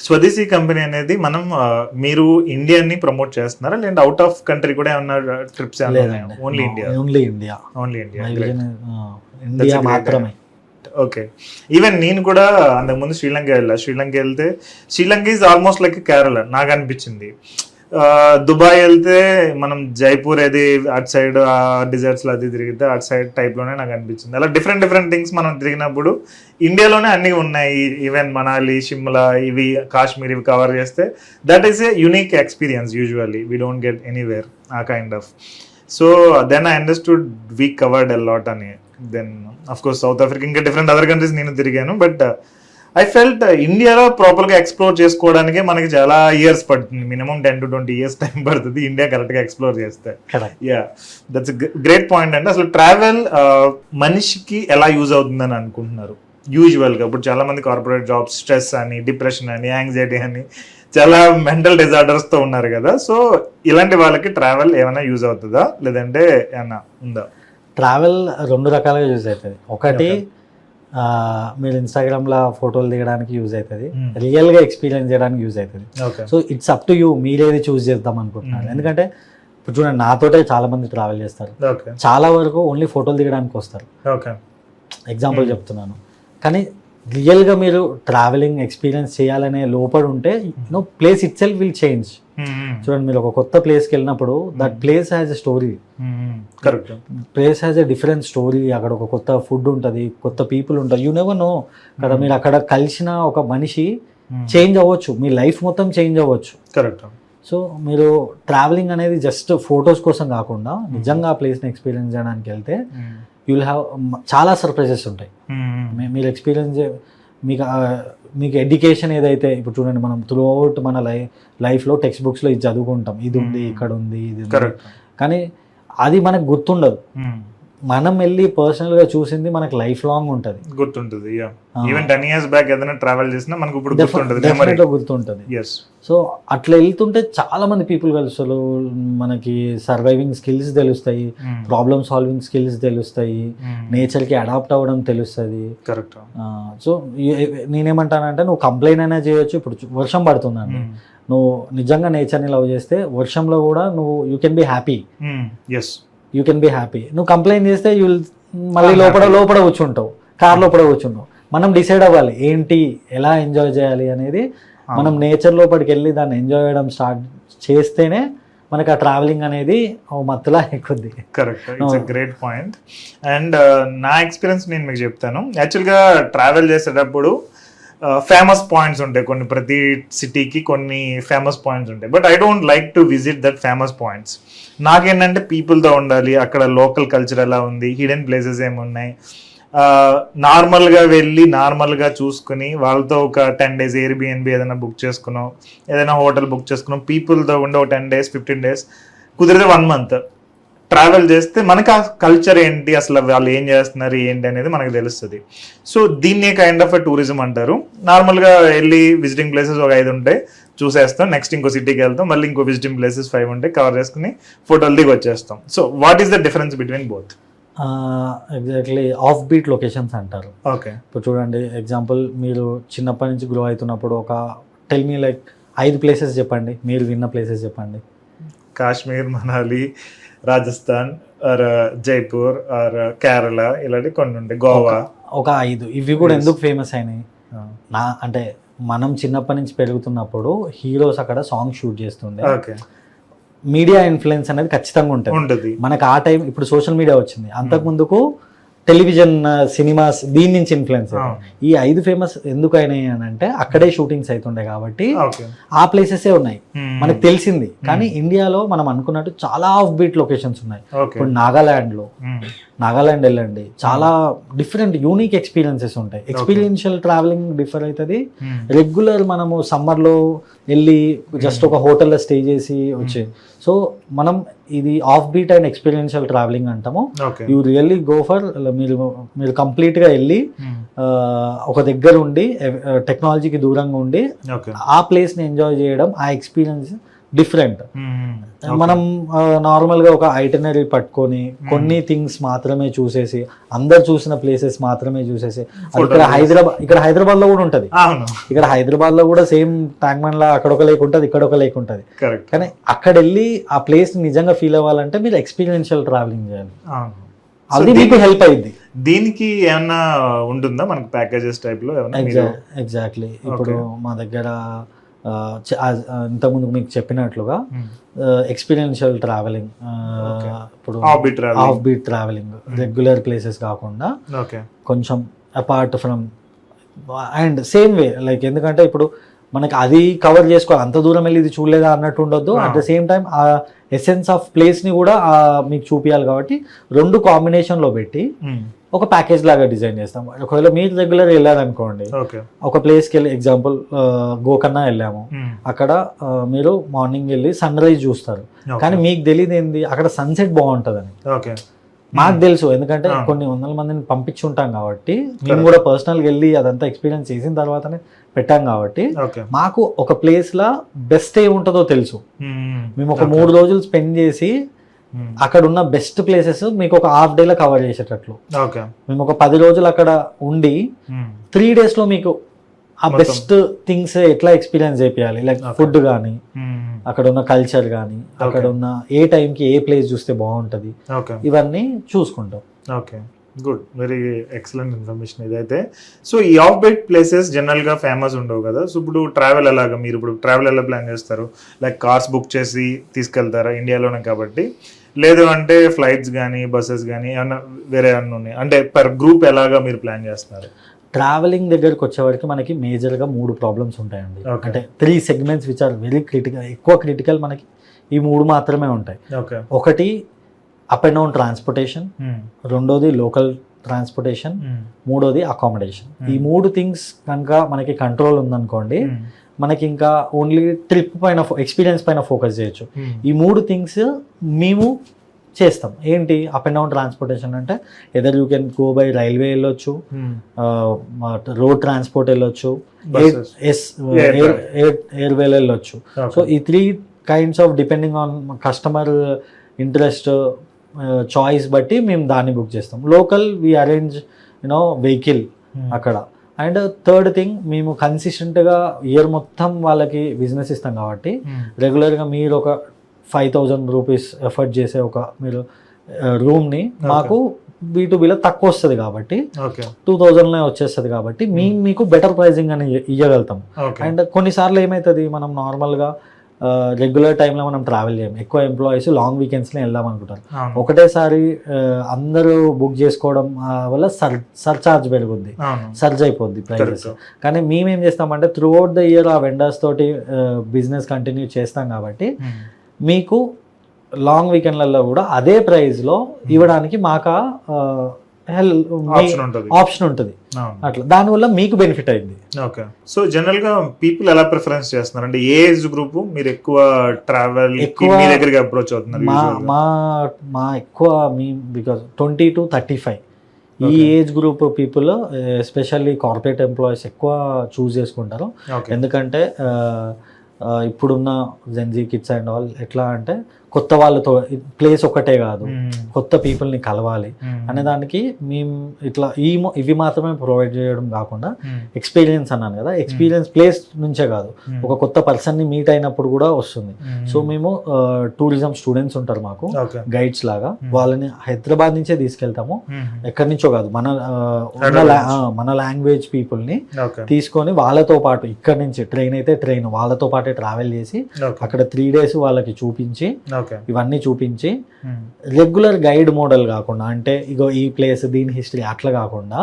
స్వదేశీ కంపెనీ అనేది మనం మీరు ఇండియాని ప్రమోట్ చేస్తున్నారా లేదంటే అవుట్ ఆఫ్ కంట్రీ కూడా ఏమన్నా trips only India? Only India. Only India. India మాత్రమే. ఓకే. ఈవెన్ నేను కూడా అంతకుముందు శ్రీలంక వెళ్తే Sri Lanka is almost like Kerala నాకు అనిపించింది. దుబాయ్ వెళ్తే మనం జైపూర్ అది అటు సైడ్ ఆ డిజర్ట్స్లో అది తిరిగితే అటు సైడ్ టైప్లోనే నాకు అనిపించింది. అలా డిఫరెంట్ డిఫరెంట్ థింగ్స్ మనం తిరిగినప్పుడు ఇండియాలోనే అన్నీ ఉన్నాయి. ఈవెన్ మనాలి, షిమ్లా, ఇవి కాశ్మీర్ ఇవి కవర్ చేస్తే that is a unique experience. Usually we don't get anywhere ఆ kind of. So then I understood we covered a lot అని. Then of course south Africa ఇంకా డిఫరెంట్ అదర్ కంట్రీస్ నేను తిరిగాను. బట్ ఐ ఫెల్ట్ ఇండియాలో ప్రాపర్గా explore చేసుకోవడానికి మనకి చాలా ఇయర్స్ పడుతుంది. మినిమం 10 to 20 years టైం పడుతుంది ఇండియా కరెక్ట్గా ఎక్స్ప్లోర్ చేస్తే. యా, దట్స్ గ్రేట్ పాయింట్ అండి. అసలు ట్రావెల్ మనిషికి ఎలా యూజ్ అవుతుందని అనుకుంటున్నారు యూజువల్గా? ఇప్పుడు చాలా మంది కార్పొరేట్ జాబ్స్, స్ట్రెస్ అని, డిప్రెషన్ అని, యాంగ్జైటీ అని, చాలా మెంటల్ డిజార్డర్స్తో ఉన్నారు కదా. సో ఇలాంటి వాళ్ళకి ట్రావెల్ ఏమైనా యూజ్ అవుతుందా లేదంటే ఏమన్నా ఉందా? ట్రావెల్ 2 రకాలుగా యూజ్ అవుతుంది. ఒకటి మీరు ఇన్స్టాగ్రామ్లో ఫోటోలు దిగడానికి యూజ్ అవుతుంది, రియల్గా ఎక్స్పీరియన్స్ చేయడానికి యూజ్ అవుతుంది. So it's up to you, మీరేది చూస్ చేద్దాం అనుకుంటున్నారు. ఎందుకంటే ఇప్పుడు చూడండి, నాతోటే చాలా మంది ట్రావెల్ చేస్తారు, చాలా వరకు ఓన్లీ ఫోటోలు దిగడానికి వస్తారు. ఎగ్జాంపుల్ చెప్తున్నాను. కానీ రియల్గా మీరు ట్రావెలింగ్ ఎక్స్పీరియన్స్ చేయాలనే లోపల ఉంటే place it self will change. చూడండి, మీరు ఒక కొత్త ప్లేస్కి వెళ్ళినప్పుడు that place has a story. Correct. Place has a different story. అక్కడ ఒక కొత్త ఫుడ్ ఉంటుంది, కొత్త పీపుల్ ఉంటారు. యూ నెవర్ నో కదా, మీరు అక్కడ కలిసిన ఒక మనిషి చేంజ్ అవ్వచ్చు, మీ లైఫ్ మొత్తం చేంజ్ అవ్వచ్చు. కరెక్ట్. సో మీరు ట్రావెలింగ్ అనేది జస్ట్ ఫొటోస్ కోసం కాకుండా నిజంగా ఆ ప్లేస్ని ఎక్స్పీరియన్స్ చేయడానికి వెళ్తే యుల్ హ్యావ్ చాలా సర్ప్రైజెస్ ఉంటాయి. మీరు ఎక్స్పీరియన్స్ మీకు ఎడ్యుకేషన్ ఏదైతే ఇప్పుడు చూడండి, మనం త్రూ అవుట్ మన లైఫ్లో టెక్స్ట్ బుక్స్లో ఇది చదువుకుంటాం, ఇది ఉంది, ఇక్కడ ఉంది, ఇది ఉంది, కానీ అది మనకు గుర్తుండదు. మనం వెళ్ళి పర్సనల్గా చూసింది మనకు లైఫ్ లాంగ్ ఉంటుంది, గుర్తుంటుంది. ఈవెన్ 10 years బ్యాక్ ఏదైనా ట్రావెల్ చేసినా మనకు ఇప్పుడు గుర్తుంటుంది. సో అట్లా వెళ్తుంటే చాలా మంది పీపుల్ కలుస్తారు, మనకి సర్వైవింగ్ స్కిల్స్ తెలుస్తాయి, ప్రాబ్లమ్ సాల్వింగ్ స్కిల్స్ తెలుస్తాయి, నేచర్కి అడాప్ట్ అవ్వడం తెలుస్తుంది. కరెక్ట్. సో నేనేమంటానంటే, నువ్వు కంప్లైంట్ అయినా చేయొచ్చు. ఇప్పుడు వర్షం పడుతుందండి, నువ్వు నిజంగా నేచర్ని లవ్ చేస్తే వర్షంలో కూడా నువ్వు you can be happy. You can be happy. నువ్వు కంప్లైంట్ చేస్తే యూ మళ్ళీ లోపల కూర్చుంటావు, కార్ లోపల కూర్చుంటావు. మనం డిసైడ్ అవ్వాలి ఏంటి, ఎలా ఎంజాయ్ చేయాలి అనేది. మనం నేచర్ లోపలికి వెళ్ళి దాన్ని ఎంజాయ్ చేయడం స్టార్ట్ చేస్తేనే మనకి ఆ ట్రావెలింగ్ అనేది మత్తులా ఎక్కుద్ది. Correct. It's a great point. And నా ఎక్స్పీరియన్స్ నేను మీకు చెప్తాను. యాక్చువల్గా ట్రావెల్ చేసేటప్పుడు ఫేమస్ పాయింట్స్ ఉంటాయి, కొన్ని ప్రతి సిటీకి కొన్ని ఫేమస్ పాయింట్స్ ఉంటాయి. But I don't like to visit that famous points. నాకేంటంటే పీపుల్తో ఉండాలి, అక్కడ లోకల్ కల్చర్ ఎలా ఉంది, హిడెన్ ప్లేసెస్ ఏమున్నాయి, నార్మల్గా వెళ్ళి నార్మల్గా చూసుకుని వాళ్ళతో ఒక 10 days ఎయిర్బిఎన్బి ఏదైనా బుక్ చేసుకున్నాం, ఏదైనా హోటల్ బుక్ చేసుకున్నాం, పీపుల్తో ఉండే ఒక 10 days 15 days, కుదిరితే 1 month ట్రావెల్ చేస్తే మనకు ఆ కల్చర్ ఏంటి, అసలు వాళ్ళు ఏం చేస్తున్నారు ఏంటి అనేది మనకు తెలుస్తుంది. సో దీన్నే కైండ్ ఆఫ్ టూరిజం అంటారు. నార్మల్గా వెళ్ళి విజిటింగ్ ప్లేసెస్ ఒక 5 ఉంటాయి, చూసేస్తాం, నెక్స్ట్ ఇంకో సిటీకి వెళ్తాం, మళ్ళీ ఇంకో విజిటింగ్ ప్లేసెస్ 5 ఉంటాయి, కవర్ చేసుకుని ఫోటోలు దిగి వచ్చేస్తాం. So what is the difference between both? Exactly off beat locations అంటారు. ఓకే. ఇప్పుడు చూడండి, ఎగ్జాంపుల్ మీరు చిన్నప్పటి నుంచి గ్రో అవుతున్నప్పుడు ఒక టెల్ మీ లైక్ 5 places చెప్పండి, మీరు విన్న ప్లేసెస్ చెప్పండి. కాశ్మీర్, మనాలి, రాజస్థాన్, ఆర్ జైపూర్, ఆర్ కేరళ, ఇలాంటి కొన్ని ఉంటాయి, గోవా. ఒక 5. ఇవి కూడా ఎందుకు ఫేమస్ అయినాయి అంటే, మనం చిన్నప్పటి నుంచి పెరుగుతున్నప్పుడు హీరోస్ అక్కడ సాంగ్ షూట్ చేస్తుండే, మీడియా ఇన్ఫ్లుయెన్స్ అనేది ఖచ్చితంగా ఉంటుంది మనకు. ఆ టైం ఇప్పుడు సోషల్ మీడియా వచ్చింది, అంతకు ముందుకు టెలివిజన్, సినిమాస్ దీని నుంచి ఇన్ఫ్లుయెన్స్. ఈ 5 ఫేమస్ ఎందుకు అయినాయి అని అంటే, అక్కడే షూటింగ్స్ అవుతుండే కాబట్టి ఆ ప్లేసెసే ఉన్నాయి, మనకు తెలిసింది. కానీ ఇండియాలో మనం అనుకున్నట్టు చాలా ఆఫ్ బీట్ లొకేషన్స్ ఉన్నాయి. ఇప్పుడు నాగాలాండ్ వెళ్ళండి, చాలా డిఫరెంట్ యూనిక్ ఎక్స్పీరియన్సెస్ ఉంటాయి. ఎక్స్పీరియన్షియల్ ట్రావెలింగ్ డిఫర్ అవుతుంది. రెగ్యులర్ మనము సమ్మర్లో వెళ్ళి జస్ట్ ఒక హోటల్లో స్టే చేసి వచ్చే. సో మనం ఇది off beat and experiential travelling అంటాము. యూ రియల్లీ గో ఫర్, మీరు కంప్లీట్గా వెళ్ళి ఒక దగ్గర ఉండి, టెక్నాలజీకి దూరంగా ఉండి ఆ ప్లేస్ని ఎంజాయ్ చేయడం, ఆ ఎక్స్పీరియన్స్ డిఫరెంట్. మనం నార్మల్ గా ఒక ఐటనరీ పట్టుకొని కొన్ని థింగ్స్ మాత్రమే చూసేసి, అందరు చూసిన ప్లేసెస్ మాత్రమే చూసేసి, ఇక్కడ హైదరాబాద్ లో కూడా ఉంటది, ఇక్కడ హైదరాబాద్ లో కూడా సేమ్ ట్యాంక్ బండ్ లా అక్కడ ఒక లేక్ ఉంటది, ఇక్కడ ఒక లేక్ ఉంటది. కానీ అక్కడ వెళ్ళి ఆ ప్లేస్ నిజంగా ఫీల్ అవ్వాలంటే మీరు ఎక్స్పీరియన్షియల్ ట్రావెలింగ్ చేయాలి. అది మీకు హెల్ప్ అయింది. దీనికి ఏమన్నా ఉంటుందా మనకు ప్యాకేజెస్ టైప్ లో? ఎగ్జాక్ట్లీ. ఇప్పుడు మా దగ్గర ఇంతకుముందు మీకు చెప్పినట్లుగా ఎక్స్పీరియన్షియల్ ట్రావెలింగ్, ఇప్పుడు off beat travelling, regular places కాకుండా కొంచెం apart from and same way like, ఎందుకంటే ఇప్పుడు మనకి అది కవర్ చేసుకోవాలి, అంత దూరం వెళ్ళి ఇది చూడలేదా అన్నట్టు ఉండొద్దు. అట్ ద సేమ్ టైం ఆ ఎసెన్స్ ఆఫ్ ప్లేస్ ని కూడా మీకు చూపించాలి. కాబట్టి రెండు కాంబినేషన్ లో పెట్టి ఒక ప్యాకేజ్ లాగా డిజైన్ చేస్తాం. ఒకవేళ మీరు రెగ్యులర్ వెళ్ళారనుకోండి, ఒక ప్లేస్కి వెళ్ళి ఎగ్జాంపుల్ గోకర్ణ వెళ్ళాము, అక్కడ మీరు మార్నింగ్ వెళ్ళి సన్ రైజ్ చూస్తారు, కానీ మీకు తెలియదు ఏంది అక్కడ సన్సెట్ బాగుంటుందని. మాకు తెలుసు, ఎందుకంటే కొన్ని వందల మందిని పంపించుంటాం కాబట్టి, మేము కూడా పర్సనల్గా వెళ్ళి అదంతా ఎక్స్పీరియన్స్ చేసిన తర్వాతనే పెట్టాం కాబట్టి మాకు ఒక ప్లేస్ లా బెస్ట్ ఏముంటుందో తెలుసు. మేము ఒక 3 రోజులు స్పెండ్ చేసి అక్కడ ఉన్న బెస్ట్ ప్లేసెస్ మీకు ఒక హాఫ్ డే లో కవర్ చేసేటట్లు, మేము ఒక 10 రోజులు అక్కడ ఉండి 3 days లో మీకు ఆ బెస్ట్ థింగ్స్ ఎట్లా ఎక్స్పీరియన్స్ చేయాలి, లైక్ ఫుడ్ కానీ, అక్కడ ఉన్న కల్చర్ కానీ, అక్కడ ఉన్న ఏ టైంకి ఏ ప్లేస్ చూస్తే బాగుంటది, ఇవన్నీ చూసుకుంటాం. Okay, good, very excellent information ఇదైతే. సో ఈ ఆఫ్ బైట్ ప్లేసెస్ జనరల్ గా ఫేమస్ ఉండవు కదా, సో ఇప్పుడు ట్రావెల్ ఎలాగా, మీరు ఇప్పుడు ట్రావెల్ ఎలా ప్లాన్ చేస్తారు? లైక్ కార్స్ బుక్ చేసి తీసుకెళ్తారా ఇండియాలోనే కాబట్టి, లేదు అంటే ఫ్లైట్స్ కానీ బస్సెస్ కానీ ఏమన్నా వేరే అన్నీ ఉన్నాయి అంటే పర్ గ్రూప్ ఎలాగా మీరు ప్లాన్ చేస్తున్నారు? ట్రావెలింగ్ దగ్గరకు వచ్చేవరకు మనకి మేజర్గా 3 ప్రాబ్లమ్స్ ఉంటాయండి. అంటే 3 segments which are very critical, ఎక్కువ క్రిటికల్ మనకి ఈ 3 మాత్రమే ఉంటాయి. ఒకటి అప్ అండ్ డౌన్ ట్రాన్స్పోర్టేషన్, రెండోది లోకల్ ట్రాన్స్పోర్టేషన్, మూడోది అకామిడేషన్. ఈ 3 థింగ్స్ కనుక మనకి కంట్రోల్ ఉందనుకోండి, మనకి ఇంకా ఓన్లీ ట్రిప్ పైన ఎక్స్పీరియన్స్ పైన ఫోకస్ చేయొచ్చు. ఈ 3 థింగ్స్ మేము చేస్తాం. ఏంటి అప్ అండ్ డౌన్ ట్రాన్స్పోర్టేషన్ అంటే, either you can go by railway వెళ్ళొచ్చు, రోడ్ ట్రాన్స్పోర్ట్ వెళ్ళొచ్చు, ఎయిర్వేలో వెళ్ళొచ్చు. సో ఈ 3 kinds of depending on customer interest choice బట్టి మేము దాన్ని బుక్ చేస్తాం. లోకల్ వీ అరేంజ్ వెహికల్ అక్కడ. అండ్ థర్డ్ థింగ్, మేము కన్సిస్టెంట్గా ఇయర్ మొత్తం వాళ్ళకి బిజినెస్ ఇస్తాం కాబట్టి, రెగ్యులర్గా మీరు ఒక 5,000 రూపీస్ ఎఫర్ట్ చేసే ఒక మీరు రూమ్ని మాకు B2Bలో తక్కువ వస్తుంది కాబట్టి 2,000లో వచ్చేస్తుంది కాబట్టి మేము మీకు బెటర్ ప్రైజింగ్ అని ఇవ్వగలుగుతాం. అండ్ కొన్నిసార్లు ఏమవుతుంది, మనం నార్మల్గా రెగ్యులర్ టైంలో మనం ట్రావెల్ చేయం, ఎక్కువ ఎంప్లాయీస్ లాంగ్ వీకెండ్స్లో వెళ్దాం అనుకుంటారు. ఒకటేసారి అందరూ బుక్ చేసుకోవడం వల్ల సర్చార్జ్ పెరుగుద్ది, సర్జ్ అయిపోద్ది ప్రైజెస్. కానీ మేమేం చేస్తామంటే త్రూ అవుట్ ద ఇయర్ ఆ వెండర్స్ తోటి బిజినెస్ కంటిన్యూ చేస్తాం కాబట్టి మీకు లాంగ్ వీకెండ్లలో కూడా అదే ప్రైస్లో ఇవ్వడానికి మాకు ఆప్షన్ ఉంటుంది. అట్లా దానివల్ల మీకు బెనిఫిట్ అయింది. ఓకే, సో జనరల్ గా పీపుల్ ఎలా ప్రిఫరెన్స్ చేస్తున్నారు అంటే, ఏ ఏజ్ గ్రూప్ మీరు ఎక్కువ ట్రావెల్ మీ దగ్గరికి అప్రోచ్ అవుతున్నారు? మా ఎక్కువ బికాజ్ 20 to 35 ఈ age group people, especially corporate employees ఎక్కువ చూస్ చేసుకుంటారు. ఎందుకంటే ఇప్పుడున్న జెన్జీ కిడ్స్ అండ్ ఆల్ ఎట్లా అంటే, కొత్త వాళ్ళతో ప్లేస్ ఒక్కటే కాదు, కొత్త పీపుల్ని కలవాలి అనే దానికి మేము ఇట్లా ఇవి మాత్రమే ప్రొవైడ్ చేయడం కాకుండా, ఎక్స్పీరియన్స్ అన్నాను కదా, ఎక్స్పీరియన్స్ ప్లేస్ నుంచే కాదు, ఒక కొత్త పర్సన్ని మీట్ అయినప్పుడు కూడా వస్తుంది. సో మేము టూరిజం స్టూడెంట్స్ ఉంటారు మాకు గైడ్స్ లాగా, వాళ్ళని హైదరాబాద్ నుంచే తీసుకెళ్తాము, ఎక్కడి నుంచో కాదు, మన లాంగ్వేజ్ పీపుల్ని తీసుకొని వాళ్ళతో పాటు ఇక్కడి నుంచి ట్రైన్ అయితే ట్రైన్ వాళ్ళతో పాటే ట్రావెల్ చేసి అక్కడ 3 days వాళ్ళకి చూపించి ఇవన్నీ చూపించి, రెగ్యులర్ గైడ్ మోడల్ కాకుండా, అంటే ఇగో ఈ ప్లేస్ దీని హిస్టరీ అట్లా కాకుండా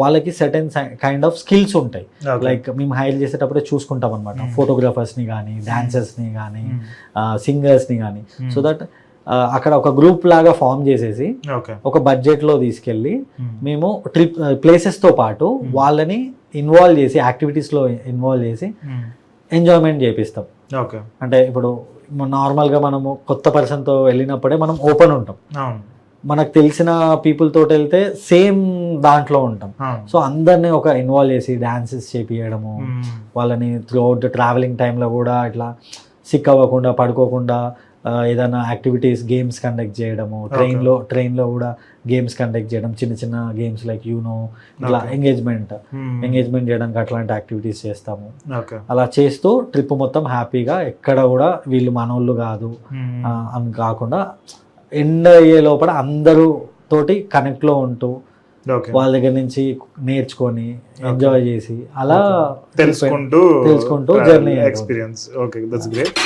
వాళ్ళకి సర్టెన్ కైండ్ ఆఫ్ స్కిల్స్ ఉంటాయి. లైక్ మేము హైర్ చేసేటప్పుడే చూసుకుంటాం అనమాట, ఫోటోగ్రాఫర్స్ ని కానీ, డాన్సర్స్ ని కానీ, సింగర్స్ ని కానీ. సో దట్ అక్కడ ఒక గ్రూప్ లాగా ఫామ్ చేసేసి ఒక బడ్జెట్ లో తీసుకెళ్ళి మేము ట్రిప్ ప్లేసెస్ తో పాటు వాళ్ళని ఇన్వాల్వ్ చేసి, యాక్టివిటీస్ లో ఇన్వాల్వ్ చేసి ఎంజాయ్మెంట్ చేపిస్తాం. అంటే ఇప్పుడు నార్మల్గా మనము కొత్త పర్సన్తో వెళ్ళినప్పుడే మనం ఓపెన్ ఉంటాం, మనకు తెలిసిన పీపుల్ తోటి వెళ్తే సేమ్ దాంట్లో ఉంటాం. సో అందరినీ ఒక ఇన్వాల్వ్ చేసి డాన్సెస్ చేపియడము, వాళ్ళని త్రూ అవుట్ ట్రావెలింగ్ టైంలో కూడా ఇట్లా సిక్ అవ్వకుండా పడుకోకుండా ఏదైనా యాక్టివిటీస్ గేమ్స్ కండక్ట్ చేయడము, ట్రైన్లో కూడా గేమ్స్ కండక్ట్ చేయడం, చిన్న చిన్న గేమ్స్ లైక్ యూనో ఇట్లా ఎంగేజ్మెంట్ చేయడానికి అట్లాంటి యాక్టివిటీస్ చేస్తాము. అలా చేస్తూ ట్రిప్ మొత్తం హ్యాపీగా ఎక్కడ కూడా వీళ్ళు మనోళ్ళు కాదు అని కాకుండా ఎండ్ అయ్యే లోపల అందరూ తోటి కనెక్ట్లో ఉంటూ వాళ్ళ దగ్గర నుంచి నేర్చుకొని ఎంజాయ్ చేసి అలా తెలుసుకుంటూ journey experience. Okay, that's great.